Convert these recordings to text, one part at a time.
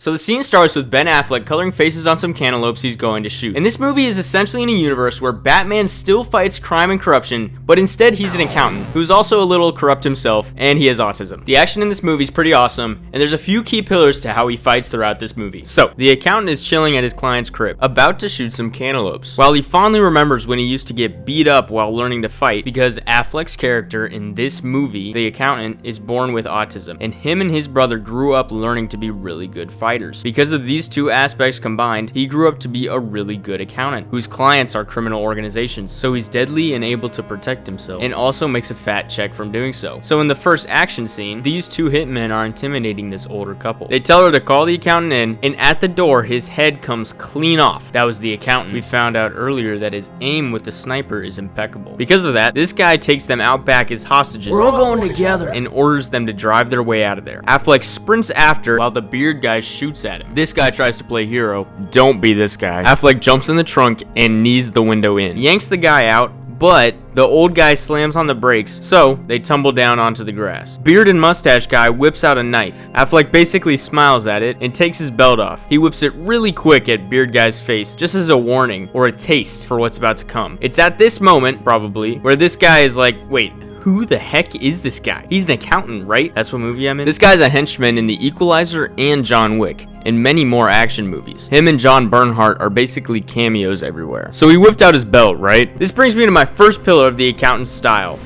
So the scene starts with Ben Affleck coloring faces on some cantaloupes he's going to shoot. And this movie is essentially in a universe where Batman still fights crime and corruption, but instead he's an accountant who's also a little corrupt himself, and he has autism. The action in this movie is pretty awesome, and there's a few key pillars to how he fights throughout this movie. So, the accountant is chilling at his client's crib, about to shoot some cantaloupes, while he fondly remembers when he used to get beat up while learning to fight, because Affleck's character in this movie, the accountant, is born with autism, and him and his brother grew up learning to be really good fighters. Because of these two aspects combined, he grew up to be a really good accountant, whose clients are criminal organizations, so he's deadly and able to protect himself, and also makes a fat check from doing so. So in the first action scene, these two hitmen are intimidating this older couple. They tell her to call the accountant in, and at the door, his head comes clean off. That was the accountant. We found out earlier that his aim with the sniper is impeccable. Because of that, this guy takes them out back as hostages. We're all going together. And orders them to drive their way out of there. Affleck sprints after while the beard guy shoots at him. This guy tries to play hero. Don't be this guy. Affleck jumps in the trunk and knees the window in. Yanks the guy out, but the old guy slams on the brakes, so they tumble down onto the grass. Beard and mustache guy whips out a knife. Affleck basically smiles at it and takes his belt off. He whips it really quick at beard guy's face, just as a warning or a taste for what's about to come. It's at this moment, probably, where this guy is like, wait, who the heck is this guy? He's an accountant, right? That's what movie I'm in. This guy's a henchman in The Equalizer and John Wick, and many more action movies. Him and John Bernhardt are basically cameos everywhere. So he whipped out his belt, right? This brings me to my first pillar of the accountant's style.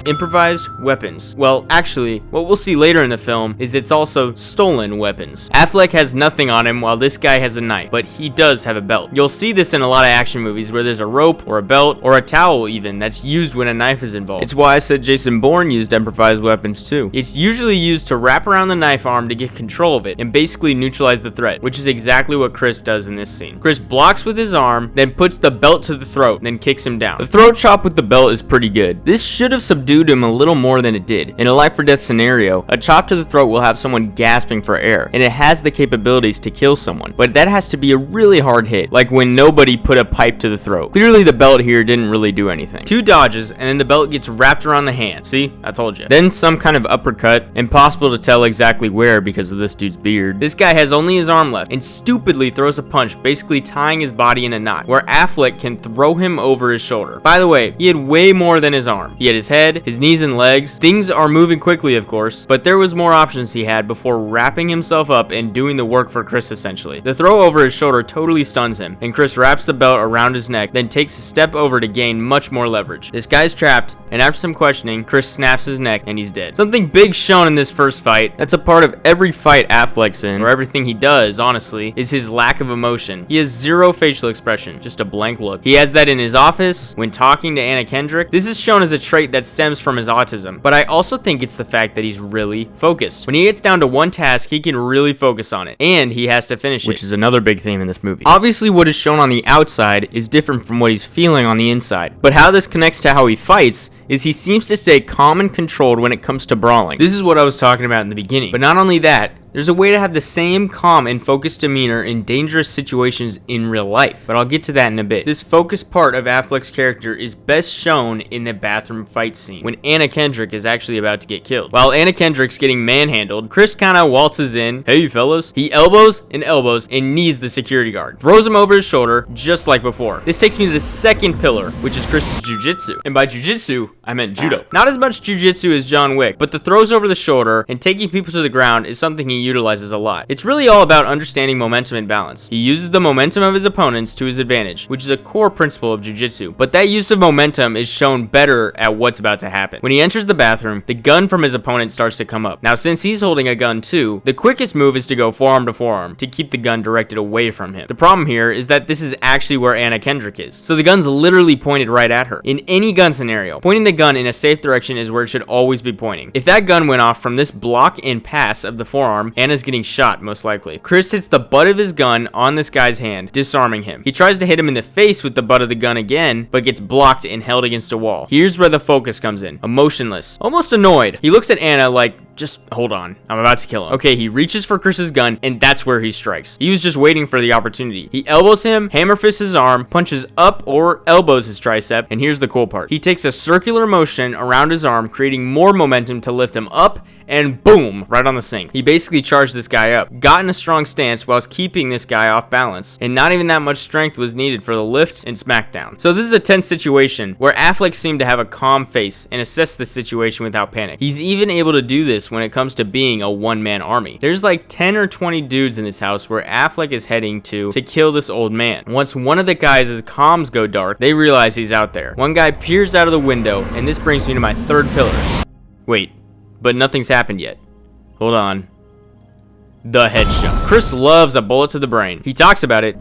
Improvised weapons. Well, actually, what we'll see later in the film is it's also stolen weapons. Affleck has nothing on him while this guy has a knife, but he does have a belt. You'll see this in a lot of action movies where there's a rope or a belt or a towel even that's used when a knife is involved. It's why I said Jason Bourne used improvised weapons too. It's usually used to wrap around the knife arm to get control of it and basically neutralize the threat, which is exactly what Chris does in this scene. Chris blocks with his arm, then puts the belt to the throat, then kicks him down. The throat chop with the belt is pretty good. This should have subdued him a little more than it did. In a life or death scenario, a chop to the throat will have someone gasping for air, and it has the capabilities to kill someone, but that has to be a really hard hit, like when nobody put a pipe to the throat. Clearly the belt here didn't really do anything. 2 dodges, and then the belt gets wrapped around the hand. See? I told you. Then some kind of uppercut, impossible to tell exactly where because of this dude's beard. This guy has only his arm left, and stupidly throws a punch, basically tying his body in a knot, where Affleck can throw him over his shoulder. By the way, he had way more than his arm. He had his head, his knees and legs. Things are moving quickly, of course, but there was more options he had before wrapping himself up and doing the work for Chris essentially. The throw over his shoulder totally stuns him, and Chris wraps the belt around his neck, then takes a step over to gain much more leverage. This guy's trapped, and after some questioning, Chris snaps his neck and he's dead. Something big shown in this first fight, that's a part of every fight Affleck's in, or everything he does, honestly, is his lack of emotion. He has zero facial expression, just a blank look. He has that in his office, when talking to Anna Kendrick. This is shown as a trait that stems from his autism, but I also think it's the fact that he's really focused. When he gets down to one task, he can really focus on it, and he has to finish it, which is another big theme in this movie. Obviously, what is shown on the outside is different from what he's feeling on the inside, but how this connects to how he fights is he seems to stay calm and controlled when it comes to brawling. This is what I was talking about in the beginning. But not only that, there's a way to have the same calm and focused demeanor in dangerous situations in real life, but I'll get to that in a bit. This focused part of Affleck's character is best shown in the bathroom fight scene, when Anna Kendrick is actually about to get killed. While Anna Kendrick's getting manhandled, Chris kinda waltzes in, hey fellas, he elbows and knees the security guard, throws him over his shoulder, just like before. This takes me to the second pillar, which is Chris's jujitsu. And by jujitsu, I meant judo. Not as much jujitsu as John Wick, but the throws over the shoulder and taking people to the ground is something he utilizes a lot. It's really all about understanding momentum and balance. He uses the momentum of his opponents to his advantage, which is a core principle of jiu-jitsu, but that use of momentum is shown better at what's about to happen. When he enters the bathroom, the gun from his opponent starts to come up. Now, since he's holding a gun too, the quickest move is to go forearm to forearm to keep the gun directed away from him. The problem here is that this is actually where Anna Kendrick is, so the gun's literally pointed right at her. In any gun scenario, pointing the gun in a safe direction is where it should always be pointing. If that gun went off from this block and pass of the forearm, Anna's getting shot most likely. Chris hits the butt of his gun on this guy's hand, disarming him. He tries to hit him in the face with the butt of the gun again, but gets blocked and held against a wall. Here's where the focus comes in. Emotionless, almost annoyed. He looks at Anna like, just hold on, I'm about to kill him. Okay, he reaches for Chris's gun, and that's where he strikes. He was just waiting for the opportunity. He elbows him, hammer fists his arm, punches up or elbows his tricep, and here's the cool part. He takes a circular circular motion around his arm, creating more momentum to lift him up, and boom, right on the sink. He basically charged this guy up, got in a strong stance whilst keeping this guy off balance, and not even that much strength was needed for the lift and smackdown. So this is a tense situation where Affleck seemed to have a calm face and assess the situation without panic. He's even able to do this when it comes to being a one-man army. There's like 10 or 20 dudes in this house where Affleck is heading to kill this old man. Once one of the guys' comms go dark, they realize he's out there. One guy peers out of the window, and this brings me to my third pillar. Wait, but nothing's happened yet. Hold on. The headshot. Chris loves a bullet to the brain. He talks about it.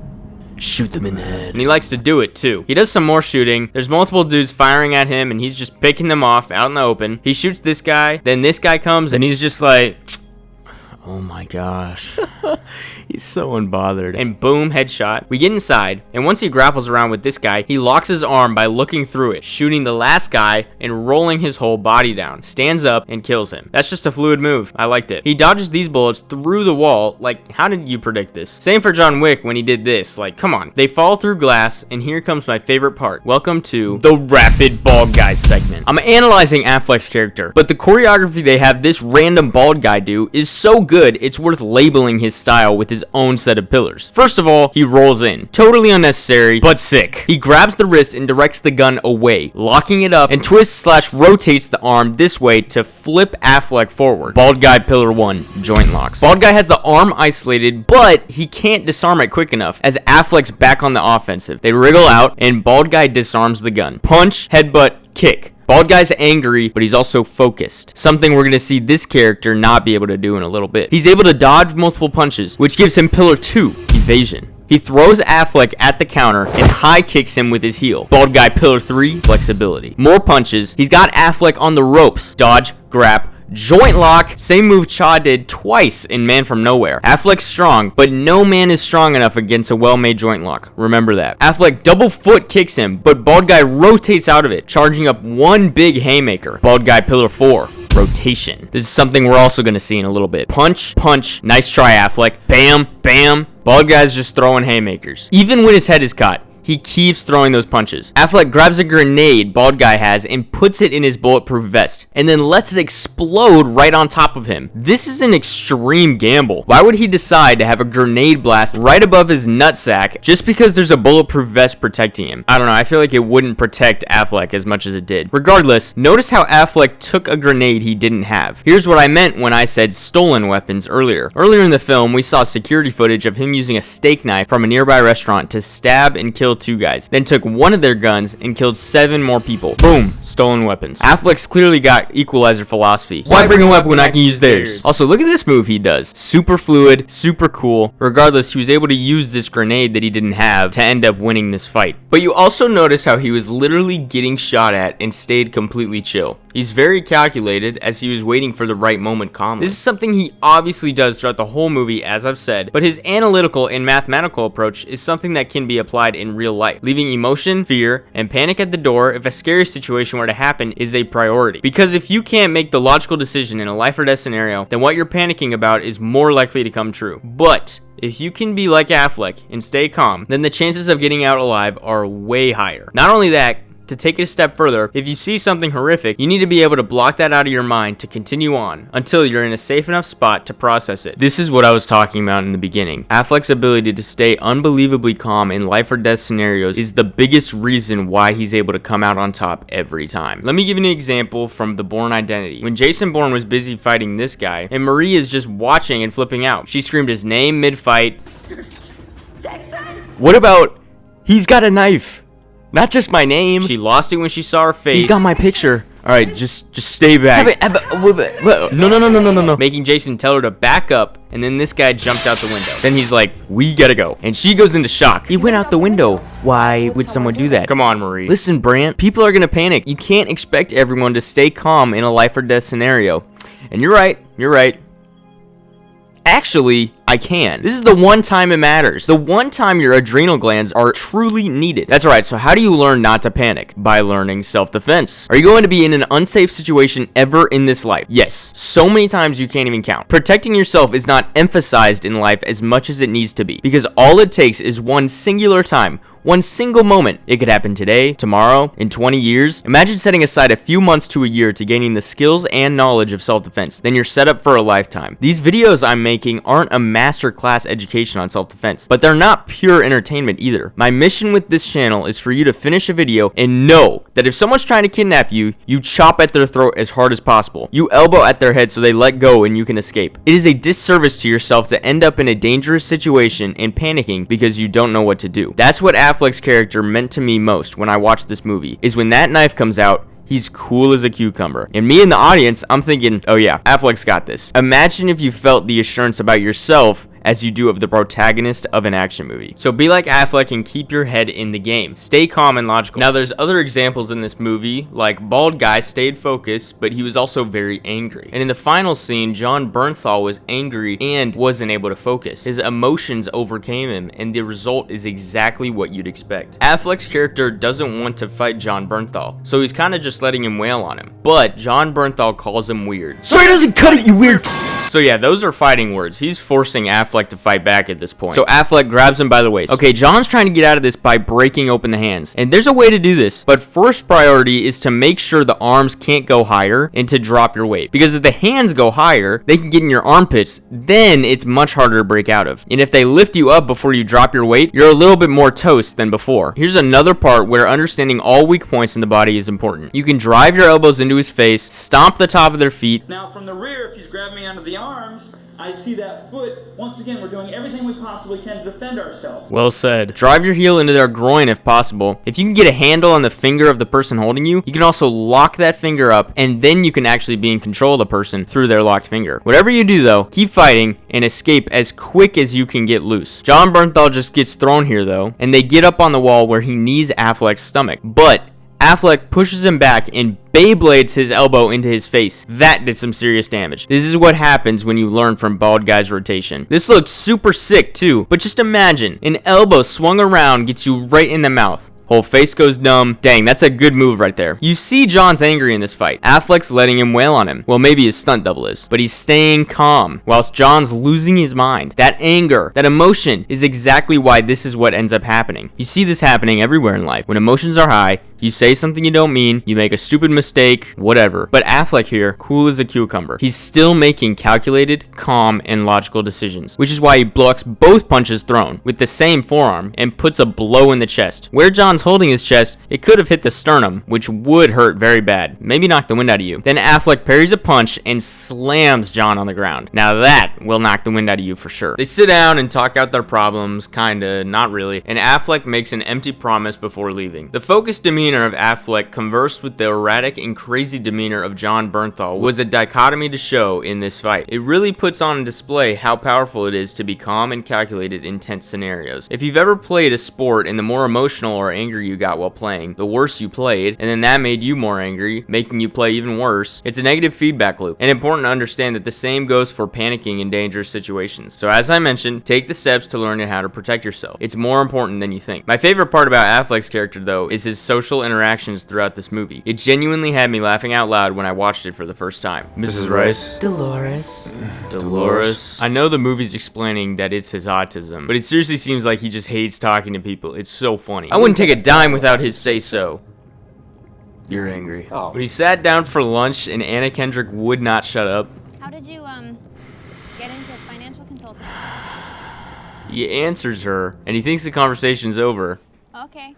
Shoot them in the head. And he likes to do it too. He does some more shooting. There's multiple dudes firing at him, and he's just picking them off out in the open. He shoots this guy, then this guy comes, and he's just like, oh my gosh. He's so unbothered. And boom, headshot. We get inside, and once he grapples around with this guy, he locks his arm by looking through it, shooting the last guy and rolling his whole body down. Stands up and kills him. That's just a fluid move. I liked it. He dodges these bullets through the wall. Like, how did you predict this? Same for John Wick when he did this. Like, come on. They fall through glass, and here comes my favorite part. Welcome to the rapid bald guy segment. I'm analyzing Affleck's character, but the choreography they have this random bald guy do is so good, it's worth labeling his style with his own set of pillars. First of all, he rolls in. Totally unnecessary, but sick. He grabs the wrist and directs the gun away, locking it up, and twists/rotates the arm this way to flip Affleck forward. Bald guy pillar 1, joint locks. Bald guy has the arm isolated, but he can't disarm it quick enough as Affleck's back on the offensive. They wriggle out, and bald guy disarms the gun. Punch, headbutt, kick. Bald guy's angry, but he's also focused. Something we're going to see this character not be able to do in a little bit. He's able to dodge multiple punches, which gives him pillar 2, evasion. He throws Affleck at the counter and high kicks him with his heel. Bald guy pillar 3, flexibility. More punches. He's got Affleck on the ropes. Dodge, grab, joint lock, same move Cha did twice in Man from Nowhere. Affleck's strong, but no man is strong enough against a well-made joint lock. Remember that. Affleck double foot kicks him, but bald guy rotates out of it, charging up one big haymaker. Bald guy pillar 4, rotation. This is something we're also going to see in a little bit. Punch, punch, nice try Affleck. Bam, bam. Bald guy's just throwing haymakers. Even when his head is caught, he keeps throwing those punches. Affleck grabs a grenade bald guy has and puts it in his bulletproof vest, and then lets it explode right on top of him. This is an extreme gamble. Why would he decide to have a grenade blast right above his nutsack just because there's a bulletproof vest protecting him? I don't know, I feel like it wouldn't protect Affleck as much as it did. Regardless, notice how Affleck took a grenade he didn't have. Here's what I meant when I said stolen weapons earlier. Earlier in the film, we saw security footage of him using a steak knife from a nearby restaurant to stab and kill 2 guys, then took one of their guns and killed 7 more people. Boom, stolen weapons. Affleck's clearly got equalizer philosophy. Why bring a weapon when I can use theirs? Also, look at this move he does. Super fluid, super cool. Regardless, he was able to use this grenade that he didn't have to end up winning this fight. But you also notice how he was literally getting shot at and stayed completely chill. He's very calculated as he was waiting for the right moment calmly. This is something he obviously does throughout the whole movie, as I've said, but his analytical and mathematical approach is something that can be applied in real life. Leaving emotion, fear, and panic at the door if a scary situation were to happen is a priority. Because if you can't make the logical decision in a life or death scenario, then what you're panicking about is more likely to come true. But if you can be like Affleck and stay calm, then the chances of getting out alive are way higher. Not only that, to take it a step further, if you see something horrific, you need to be able to block that out of your mind to continue on until you're in a safe enough spot to process it. This is what I was talking about in the beginning. Affleck's ability to stay unbelievably calm in life or death scenarios is the biggest reason why he's able to come out on top every time. Let me give you an example from The Bourne Identity. When Jason Bourne was busy fighting this guy, and Marie is just watching and flipping out. She screamed his name mid-fight. Jason! What about, he's got a knife? Not just my name. She lost it when she saw her face. He's got my picture. All right, just stay back. No. Making Jason tell her to back up, and then this guy jumped out the window. Then he's like, we gotta go. And she goes into shock. He went out the window. Why would someone do that? Come on, Marie. Listen, Brant, people are gonna panic. You can't expect everyone to stay calm in a life or death scenario. And you're right. Actually, I can. This is the one time it matters. The one time your adrenal glands are truly needed. That's right. So how do you learn not to panic? By learning self-defense. Are you going to be in an unsafe situation ever in this life? Yes. So many times you can't even count. Protecting yourself is not emphasized in life as much as it needs to be, because all it takes is one singular time, one single moment. It could happen today, tomorrow, in 20 years. Imagine setting aside a few months to a year to gaining the skills and knowledge of self-defense. Then you're set up for a lifetime. These videos I'm making aren't a masterclass education on self-defense, but they're not pure entertainment either. My mission with this channel is for you to finish a video and know that if someone's trying to kidnap you, you chop at their throat as hard as possible. You elbow at their head so they let go and you can escape. It is a disservice to yourself to end up in a dangerous situation and panicking because you don't know what to do. That's what Affleck's character meant to me most when I watched this movie, is when that knife comes out, he's cool as a cucumber. And me in the audience, I'm thinking, oh yeah, Affleck's got this. Imagine if you felt the assurance about yourself as you do of the protagonist of an action movie. So be like Affleck and keep your head in the game. Stay calm and logical. Now there's other examples in this movie, like bald guy stayed focused, but he was also very angry. And in the final scene, Jon Bernthal was angry and wasn't able to focus. His emotions overcame him, and the result is exactly what you'd expect. Affleck's character doesn't want to fight Jon Bernthal, so he's kind of just letting him wail on him. But Jon Bernthal calls him weird. So he doesn't cut it, you weird. So yeah, those are fighting words. He's forcing Affleck to fight back at this point. So Affleck grabs him by the waist. Okay, John's trying to get out of this by breaking open the hands. And there's a way to do this, but first priority is to make sure the arms can't go higher and to drop your weight. Because if the hands go higher, they can get in your armpits, then it's much harder to break out of. And if they lift you up before you drop your weight, you're a little bit more toast than before. Here's another part where understanding all weak points in the body is important. You can drive your elbows into his face, stomp the top of their feet. Now from the rear, if he's grabbing me under the arms, I see that foot. Once again, we're doing everything we possibly can to defend ourselves. Well said. Drive your heel into their groin if possible. If you can get a handle on the finger of the person holding you, you can also lock that finger up, and then you can actually be in control of the person through their locked finger. Whatever you do though, keep fighting and escape as quick as you can get loose. Jon Bernthal just gets thrown here though, and they get up on the wall where he knees Affleck's stomach. But Affleck pushes him back and Beyblades his elbow into his face. That did some serious damage. This is what happens when you learn from bald guy's rotation. This looked super sick too, but just imagine, an elbow swung around gets you right in the mouth. Whole face goes numb. Dang, that's a good move right there. You see John's angry in this fight. Affleck's letting him wail on him. Well, maybe his stunt double is. But he's staying calm, whilst John's losing his mind. That anger, that emotion, is exactly why this is what ends up happening. You see this happening everywhere in life. When emotions are high, you say something you don't mean, you make a stupid mistake, whatever. But Affleck here, cool as a cucumber. He's still making calculated, calm, and logical decisions, which is why he blocks both punches thrown with the same forearm and puts a blow in the chest. Where John's holding his chest, it could have hit the sternum, which would hurt very bad, maybe knock the wind out of you. Then Affleck parries a punch and slams John on the ground. Now that will knock the wind out of you for sure. They sit down and talk out their problems, kinda, not really, and Affleck makes an empty promise before leaving. The focused demeanor of Affleck conversed with the erratic and crazy demeanor of Jon Bernthal was a dichotomy to show in this fight. It really puts on display how powerful it is to be calm and calculated in tense scenarios. If you've ever played a sport and the more emotional or angry you got while playing, the worse you played, and then that made you more angry, making you play even worse, it's a negative feedback loop. And important to understand that the same goes for panicking in dangerous situations. So as I mentioned, take the steps to learn how to protect yourself. It's more important than you think. My favorite part about Affleck's character though is his social interactions throughout this movie. It genuinely had me laughing out loud when I watched it for the first time. Mrs. Rice? Dolores. I know the movie's explaining that it's his autism, but it seriously seems like he just hates talking to people. It's so funny. I wouldn't take a dime without his say-so. You're angry. Oh. When he sat down for lunch and Anna Kendrick would not shut up. How did you, get into financial consulting? He answers her, and he thinks the conversation's over. Okay.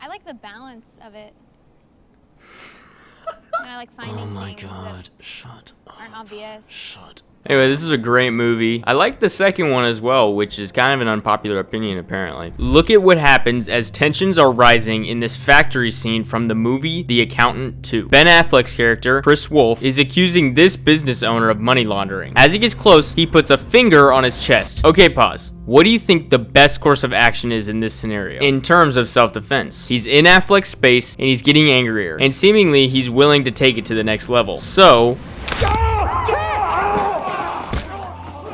I like the balance of it. I like finding things that shut up. aren't obvious. Shut. Anyway, this is a great movie. I like the second one as well, which is kind of an unpopular opinion apparently. Look at what happens as tensions are rising in this factory scene from the movie The Accountant 2. Ben Affleck's character, Chris Wolf, is accusing this business owner of money laundering. As he gets close, he puts a finger on his chest. Okay, pause. What do you think the best course of action is in this scenario? In terms of self-defense. He's in Affleck's space, and he's getting angrier. And seemingly, he's willing to take it to the next level. So...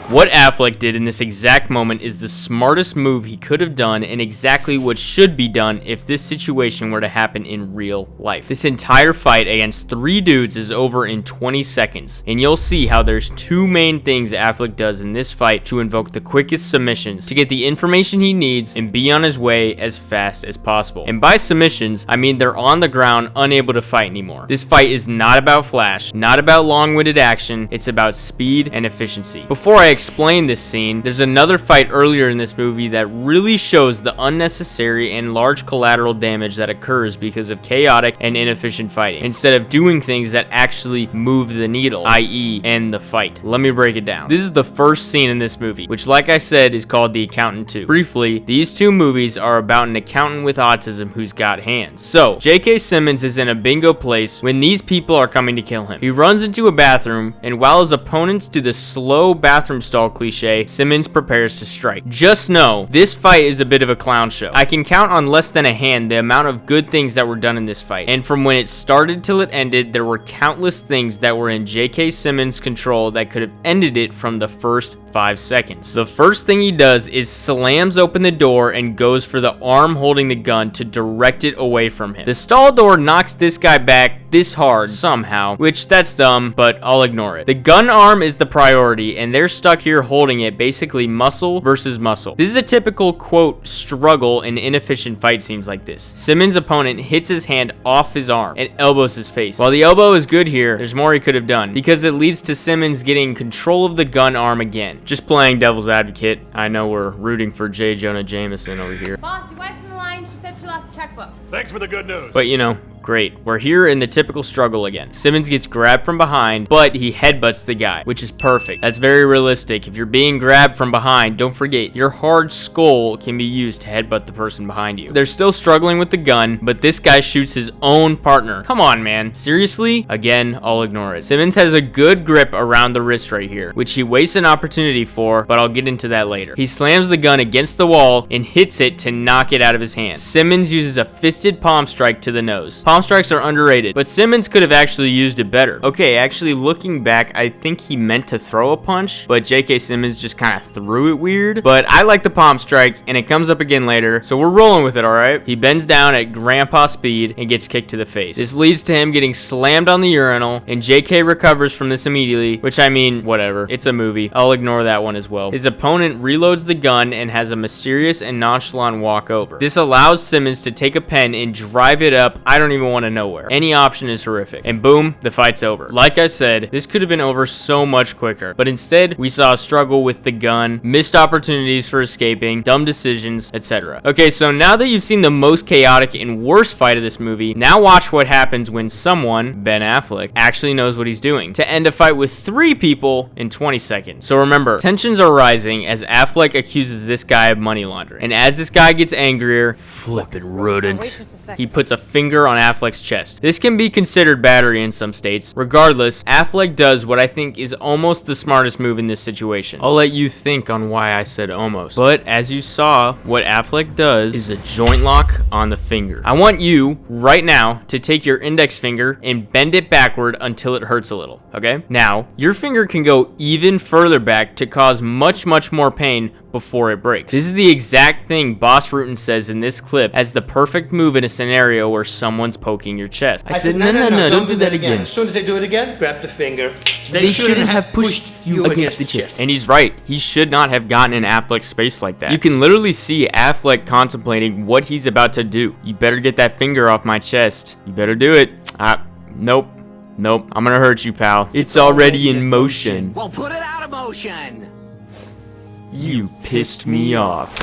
What Affleck did in this exact moment is the smartest move he could have done and exactly what should be done if this situation were to happen in real life. This entire fight against 3 dudes is over in 20 seconds, and you'll see how there's 2 main things Affleck does in this fight to invoke the quickest submissions to get the information he needs and be on his way as fast as possible. And by submissions, I mean they're on the ground, unable to fight anymore. This fight is not about flash, not about long-winded action, it's about speed and efficiency. Before I explain this scene, there's another fight earlier in this movie that really shows the unnecessary and large collateral damage that occurs because of chaotic and inefficient fighting, instead of doing things that actually move the needle, i.e. end the fight. Let me break it down. This is the first scene in this movie, which like I said is called The Accountant 2. Briefly, these 2 movies are about an accountant with autism who's got hands. So, J.K. Simmons is in a bingo place when these people are coming to kill him. He runs into a bathroom, and while his opponents do the slow bathroom stall cliche, Simmons prepares to strike. Just know, this fight is a bit of a clown show. I can count on less than a hand the amount of good things that were done in this fight, and from when it started till it ended, there were countless things that were in J.K. Simmons' control that could have ended it from the first 5 seconds. The first thing he does is slams open the door and goes for the arm holding the gun to direct it away from him. The stall door knocks this guy back this hard somehow, which that's dumb, but I'll ignore it. The gun arm is the priority, and they're stuck here holding it, basically muscle versus muscle. This is a typical, quote, struggle in inefficient fight scenes like this. Simmons' opponent hits his hand off his arm and elbows his face. While the elbow is good here, there's more he could have done, because it leads to Simmons getting control of the gun arm again. Just playing devil's advocate. I know we're rooting for J. Jonah Jameson over here. Boss, your wife's on the line. She said she lost a checkbook. Thanks for the good news. But you know, great. We're here in the typical struggle again. Simmons gets grabbed from behind, but he headbutts the guy, which is perfect. That's very realistic. If you're being grabbed from behind, don't forget, your hard skull can be used to headbutt the person behind you. They're still struggling with the gun, but this guy shoots his own partner. Come on, man. Seriously? Again, I'll ignore it. Simmons has a good grip around the wrist right here, which he wastes an opportunity for, but I'll get into that later. He slams the gun against the wall and hits it to knock it out of his hand. Simmons uses a fisted palm strike to the nose. Palm strikes are underrated, but Simmons could have actually used it better. Okay, actually looking back, I think he meant to throw a punch, but J.K. Simmons just kind of threw it weird. But I like the palm strike, and it comes up again later, so we're rolling with it, alright? He bends down at grandpa speed and gets kicked to the face. This leads to him getting slammed on the urinal, and J.K. recovers from this immediately, which I mean, whatever. It's a movie. I'll ignore that one as well. His opponent reloads the gun and has a mysterious and nonchalant walk over. This allows Simmons to take a pen and drive it up, I don't even want to know where. Any option is horrific. And boom, the fight's over. Like I said, this could have been over so much quicker, but instead, we saw a struggle with the gun, missed opportunities for escaping, dumb decisions, etc. Okay, so now that you've seen the most chaotic and worst fight of this movie, now watch what happens when someone, Ben Affleck, actually knows what he's doing to end a fight with 3 people in 20 seconds. So remember, tensions are rising as Affleck accuses this guy of money laundering. And as this guy gets angrier, flippin' rodent, he puts a finger on Affleck's chest. This can be considered battery in some states. Regardless, Affleck does what I think is almost the smartest move in this situation. I'll let you think on why I said almost. But as you saw, what Affleck does is a joint lock on the finger. I want you, right now, to take your index finger and bend it backward until it hurts a little, okay? Now, your finger can go even further back to cause much more pain before it breaks. This is the exact thing Boss Rutan says in this clip as the perfect move in a scenario where someone's poking your chest. I said, no, don't do that again. As soon as they do it again, grab the finger. They shouldn't have pushed you against the chest. And he's right. He should not have gotten in Affleck's space like that. You can literally see Affleck contemplating what he's about to do. You better get that finger off my chest. You better do it. Nope. I'm gonna hurt you, pal. It's already in motion. Well, put it out of motion. You pissed me off.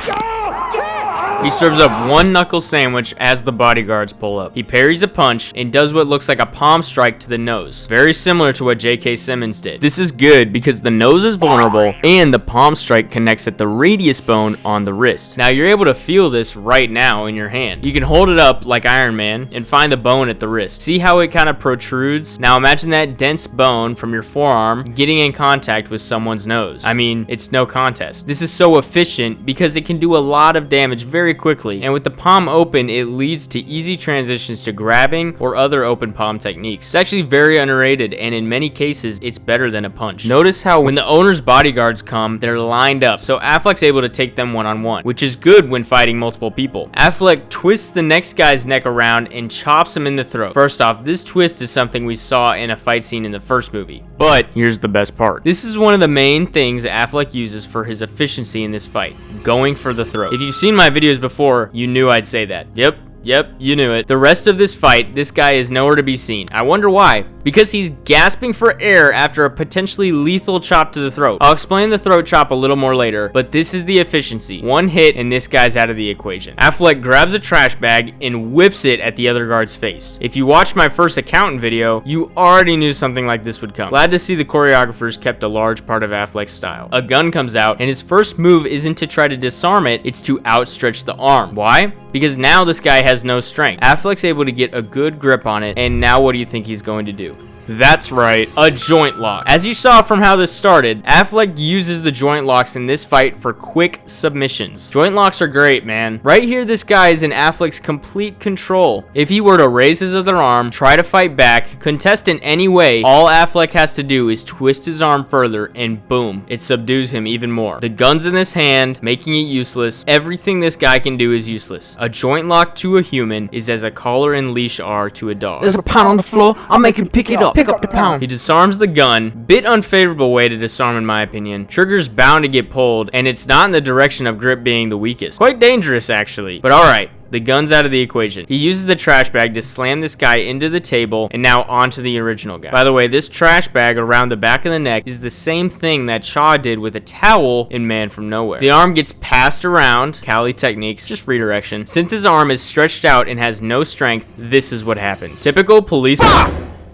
He serves up one knuckle sandwich as the bodyguards pull up. He parries a punch and does what looks like a palm strike to the nose. Very similar to what J.K. Simmons did. This is good because the nose is vulnerable and the palm strike connects at the radius bone on the wrist. Now you're able to feel this right now in your hand. You can hold it up like Iron Man and find the bone at the wrist. See how it kind of protrudes? Now imagine that dense bone from your forearm getting in contact with someone's nose. I mean, it's no contest. This is so efficient because it can do a lot of damage very very quickly, and with the palm open, it leads to easy transitions to grabbing or other open palm techniques. It's actually very underrated, and in many cases, it's better than a punch. Notice how when the owner's bodyguards come, they're lined up, so Affleck's able to take them one-on-one, which is good when fighting multiple people. Affleck twists the next guy's neck around and chops him in the throat. First off, this twist is something we saw in a fight scene in the first movie. But here's the best part. This is one of the main things Affleck uses for his efficiency in this fight, going for the throat. If you've seen my videos before, you knew I'd say that. Yep, you knew it. The rest of this fight, this guy is nowhere to be seen. I wonder why. Because he's gasping for air after a potentially lethal chop to the throat. I'll explain the throat chop a little more later, but this is the efficiency. One hit and this guy's out of the equation. Affleck grabs a trash bag and whips it at the other guard's face. If you watched my first accountant video, you already knew something like this would come. Glad to see the choreographers kept a large part of Affleck's style. A gun comes out, and his first move isn't to try to disarm it, it's to outstretch the arm. Why? Because now this guy has no strength. Affleck's able to get a good grip on it, and now what do you think he's going to do? That's right, a joint lock. As you saw from how this started, Affleck uses the joint locks in this fight for quick submissions. Joint locks are great, man. Right here, this guy is in Affleck's complete control. If he were to raise his other arm, try to fight back, contest in any way, all Affleck has to do is twist his arm further, and boom, it subdues him even more. The gun's in his hand, making it useless. Everything this guy can do is useless. A joint lock to a human is as a collar and leash are to a dog. There's a pound on the floor. I'll make him pick it up. Pick up the pound. He disarms the gun. Bit unfavorable way to disarm in my opinion. Trigger's bound to get pulled, and it's not in the direction of grip being the weakest. Quite dangerous actually, but alright. The gun's out of the equation. He uses the trash bag to slam this guy into the table and now onto the original guy. By the way, this trash bag around the back of the neck is the same thing that Chaw did with a towel in Man from Nowhere. The arm gets passed around. Cali techniques, just redirection. Since his arm is stretched out and has no strength, this is what happens. Typical police...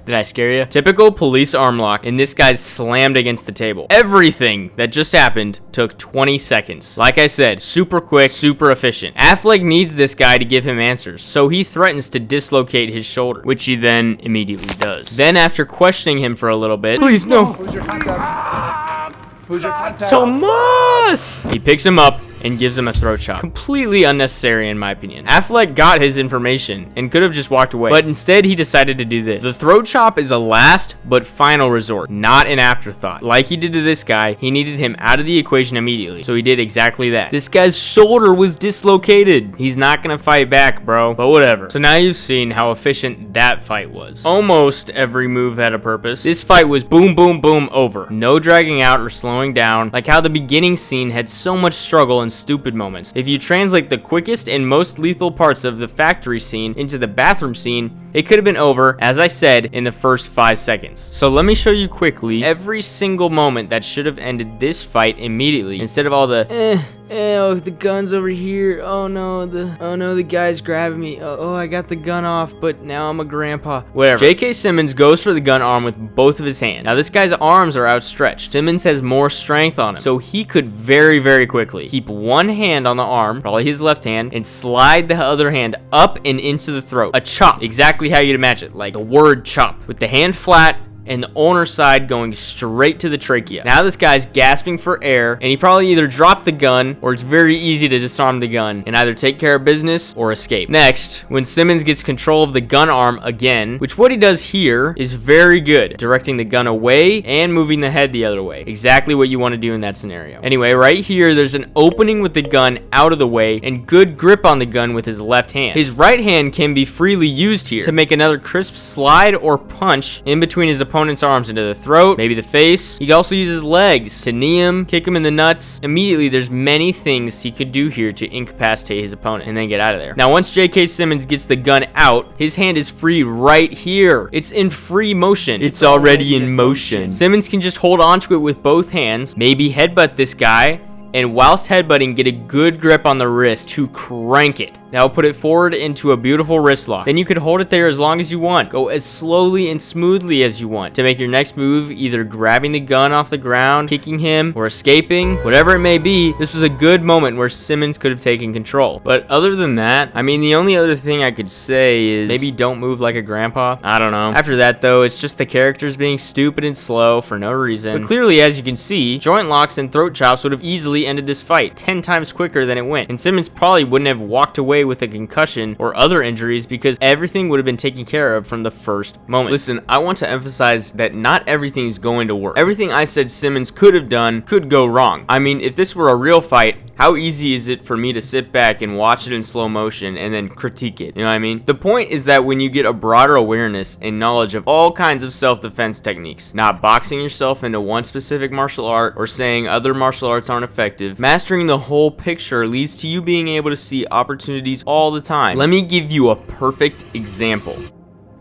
Did I scare you? Typical police arm lock, and this guy's slammed against the table. Everything that just happened took 20 seconds. Like I said, super quick, super efficient. Affleck needs this guy to give him answers, so he threatens to dislocate his shoulder, which he then immediately does. Then after questioning him for a little bit, please no. Who's your contact? Who's your contact? Tomas! He picks him up and gives him a throat chop. Completely unnecessary in my opinion. Affleck got his information and could have just walked away, but instead he decided to do this. The throat chop is a last but final resort, not an afterthought. Like he did to this guy, he needed him out of the equation immediately, so he did exactly that. This guy's shoulder was dislocated. He's not gonna fight back, bro, but whatever. So now you've seen how efficient that fight was. Almost every move had a purpose. This fight was boom, boom, boom, over. No dragging out or slowing down, like how the beginning scene had so much struggle and stupid moments. If you translate the quickest and most lethal parts of the factory scene into the bathroom scene, it could have been over, as I said, in the first 5 seconds. So let me show you quickly every single moment that should have ended this fight immediately, instead of all the oh, the gun's over here. Oh no, the guy's grabbing me. Oh, I got the gun off, but now I'm a grandpa. Whatever. J.K. Simmons goes for the gun arm with both of his hands. Now this guy's arms are outstretched. Simmons has more strength on him, so he could very, very quickly keep one hand on the arm, probably his left hand, and slide the other hand up and into the throat. A chop, exactly how you'd imagine, like the word chop, with the hand flat and the owner's side going straight to the trachea. Now this guy's gasping for air, and he probably either dropped the gun, or it's very easy to disarm the gun and either take care of business or escape. Next, when Simmons gets control of the gun arm again, which what he does here is very good, directing the gun away and moving the head the other way. Exactly what you want to do in that scenario. Anyway, right here, there's an opening with the gun out of the way and good grip on the gun with his left hand. His right hand can be freely used here to make another crisp slide or punch in between his opponent's arms into the throat, maybe the face. He can also use his legs to knee him, kick him in the nuts. Immediately, there's many things he could do here to incapacitate his opponent and then get out of there. Now, once J.K. Simmons gets the gun out, his hand is free right here. It's in free motion. It's already in motion. Simmons can just hold onto it with both hands, maybe headbutt this guy, and whilst headbutting, get a good grip on the wrist to crank it. Now put it forward into a beautiful wrist lock. Then you could hold it there as long as you want. Go as slowly and smoothly as you want to make your next move, either grabbing the gun off the ground, kicking him, or escaping. Whatever it may be, this was a good moment where Simmons could have taken control. But other than that, I mean, the only other thing I could say is maybe don't move like a grandpa. I don't know. After that though, it's just the characters being stupid and slow for no reason. But clearly, as you can see, joint locks and throat chops would have easily ended this fight 10 times quicker than it went. And Simmons probably wouldn't have walked away with a concussion or other injuries because everything would have been taken care of from the first moment. Listen, I want to emphasize that not everything is going to work. Everything I said Simmons could have done could go wrong. I mean, if this were a real fight, how easy is it for me to sit back and watch it in slow motion and then critique it? You know what I mean? The point is that when you get a broader awareness and knowledge of all kinds of self-defense techniques, not boxing yourself into one specific martial art or saying other martial arts aren't effective, mastering the whole picture leads to you being able to see opportunities all the time. Let me give you a perfect example.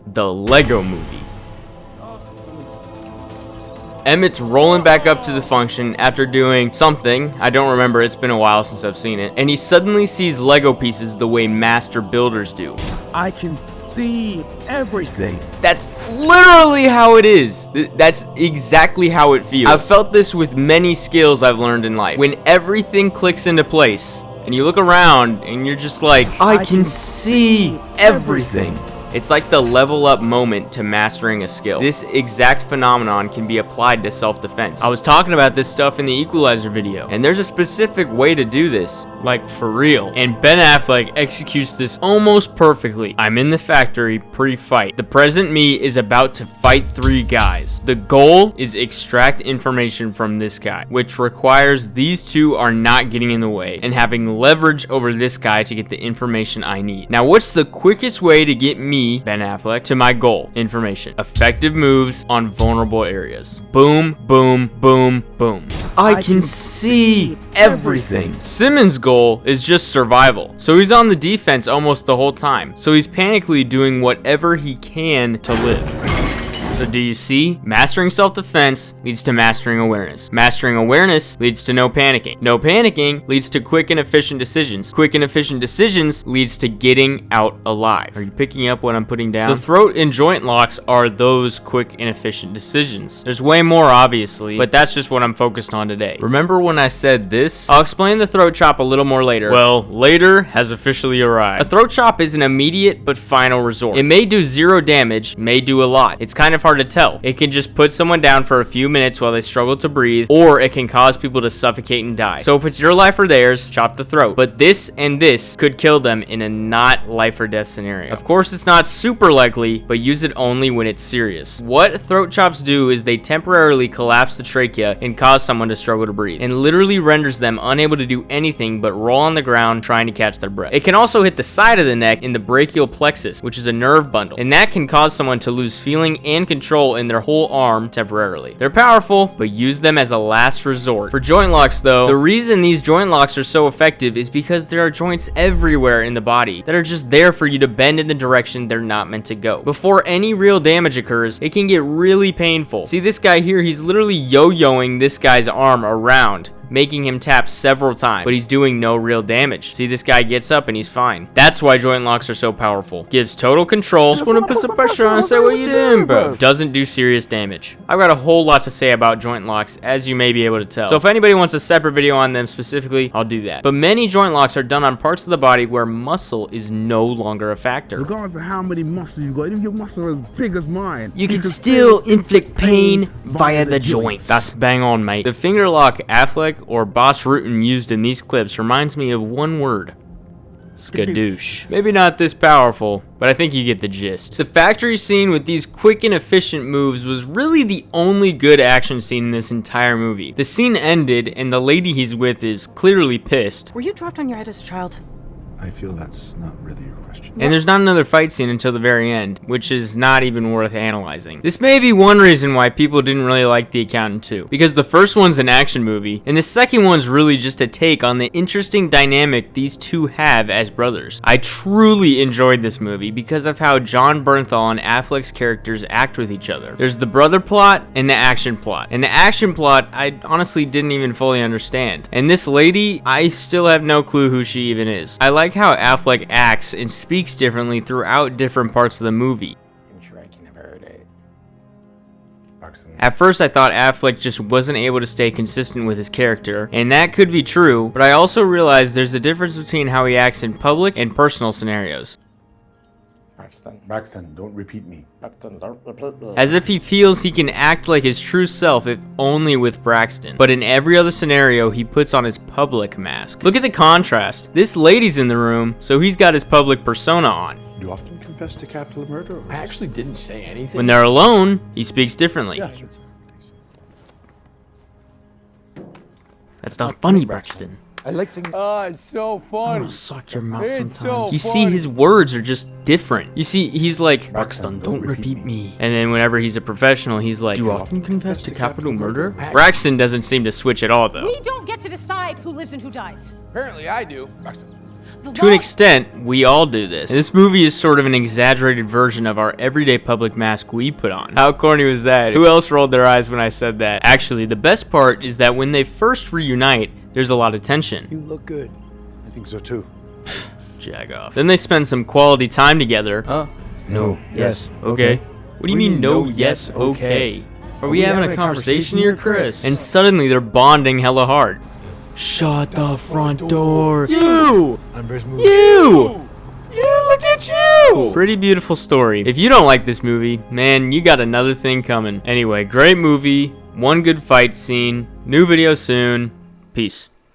The Lego Movie. Emmett's rolling back up to the function after doing something, I don't remember, it's been a while since I've seen it, and he suddenly sees Lego pieces the way master builders do. I can see everything. That's literally how it is. That's exactly how it feels. I've felt this with many skills I've learned in life. When everything clicks into place, and you look around, and you're just like, I can see everything. It's like the level up moment to mastering a skill. This exact phenomenon can be applied to self-defense. I was talking about this stuff in the Equalizer video, and there's a specific way to do this, like for real. And Ben Affleck executes this almost perfectly. I'm in the factory pre-fight. The present me is about to fight 3 guys. The goal is extract information from this guy, which requires these 2 are not getting in the way and having leverage over this guy to get the information I need. Now, what's the quickest way to get me, Ben Affleck, to my goal? Information. Effective moves on vulnerable areas. Boom, boom, boom, boom. I can see everything. Simmons' goal is just survival. So he's on the defense almost the whole time. So he's panically doing whatever he can to live. So do you see? Mastering self-defense leads to mastering awareness. Mastering awareness leads to no panicking. No panicking leads to quick and efficient decisions. Quick and efficient decisions leads to getting out alive. Are you picking up what I'm putting down? The throat and joint locks are those quick and efficient decisions. There's way more, obviously, but that's just what I'm focused on today. Remember when I said this? I'll explain the throat chop a little more later. Well, later has officially arrived. A throat chop is an immediate but final resort. It may do 0 damage, may do a lot. It's kind of hard to tell. It can just put someone down for a few minutes while they struggle to breathe, or it can cause people to suffocate and die. So if it's your life or theirs, chop the throat. But this and this could kill them in a not life or death scenario. Of course, it's not super likely, but use it only when it's serious. What throat chops do is they temporarily collapse the trachea and cause someone to struggle to breathe, and literally renders them unable to do anything but roll on the ground trying to catch their breath. It can also hit the side of the neck in the brachial plexus, which is a nerve bundle, and that can cause someone to lose feeling and control in their whole arm temporarily. They're powerful, but use them as a last resort. For joint locks though, the reason these joint locks are so effective is because there are joints everywhere in the body that are just there for you to bend in the direction they're not meant to go. Before any real damage occurs, it can get really painful. See this guy here, he's literally yo-yoing this guy's arm around, making him tap several times, but he's doing no real damage. See, this guy gets up and he's fine. That's why joint locks are so powerful. Gives total control. Just wanna put some pressure on and say what you doing, bro. Doesn't do serious damage. I've got a whole lot to say about joint locks, as you may be able to tell. So if anybody wants a separate video on them specifically, I'll do that. But many joint locks are done on parts of the body where muscle is no longer a factor. Regardless of how many muscles you got, even if your muscle is as big as mine, You can still inflict pain via the joints. That's bang on, mate. The finger lock Affleck or Boss Rutan used in these clips reminds me of one word. Skadoosh. Maybe not this powerful, but I think you get the gist. The factory scene with these quick and efficient moves was really the only good action scene in this entire movie. The scene ended and the lady he's with is clearly pissed. Were you dropped on your head as a child? I feel that's not really your question. And there's not another fight scene until the very end, which is not even worth analyzing. This may be one reason why people didn't really like The Accountant 2, because the first one's an action movie, and the second one's really just a take on the interesting dynamic these two have as brothers. I truly enjoyed this movie because of how John Bernthal and Affleck's characters act with each other. There's the brother plot and the action plot. And the action plot, I honestly didn't even fully understand. And this lady, I still have no clue who she even is. I like like how Affleck acts and speaks differently throughout different parts of the movie. I'm sure I can never heard it. At first I thought Affleck just wasn't able to stay consistent with his character, and that could be true, but I also realized there's a difference between how he acts in public and personal scenarios. Braxton, don't repeat me. As if he feels he can act like his true self if only with Braxton, but in every other scenario he puts on his public mask. Look at the contrast. This lady's in the room, so he's got his public persona on. You often confess to capital murder? I actually didn't say anything. When they're alone, he speaks differently. Yeah. That's not funny, Braxton. I like things. Oh, it's so funny. Oh, suck your mouth It's sometimes. so You see, funny. his words are just different. You see, he's like, Braxton, don't repeat me. And then whenever he's a professional, he's like, do you often confess to capital murder? Braxton doesn't seem to switch at all, though. We don't get to decide who lives and who dies. Apparently I do. To an extent, we all do this. This movie is sort of an exaggerated version of our everyday public mask we put on. How corny was that? Who else rolled their eyes when I said that? Actually, the best part is that when they first reunite, there's a lot of tension. You look good. I think so too. Jag off. Then they spend some quality time together. Huh? No. Yes. Okay. What do you mean no, yes, okay? Are we having a conversation here, Chris? And suddenly they're bonding hella hard. Shut the front door. You! I'm very smooth. You! Look at you! Pretty beautiful story. If you don't like this movie, man, you got another thing coming. Anyway, great movie, one good fight scene, new video soon. Peace.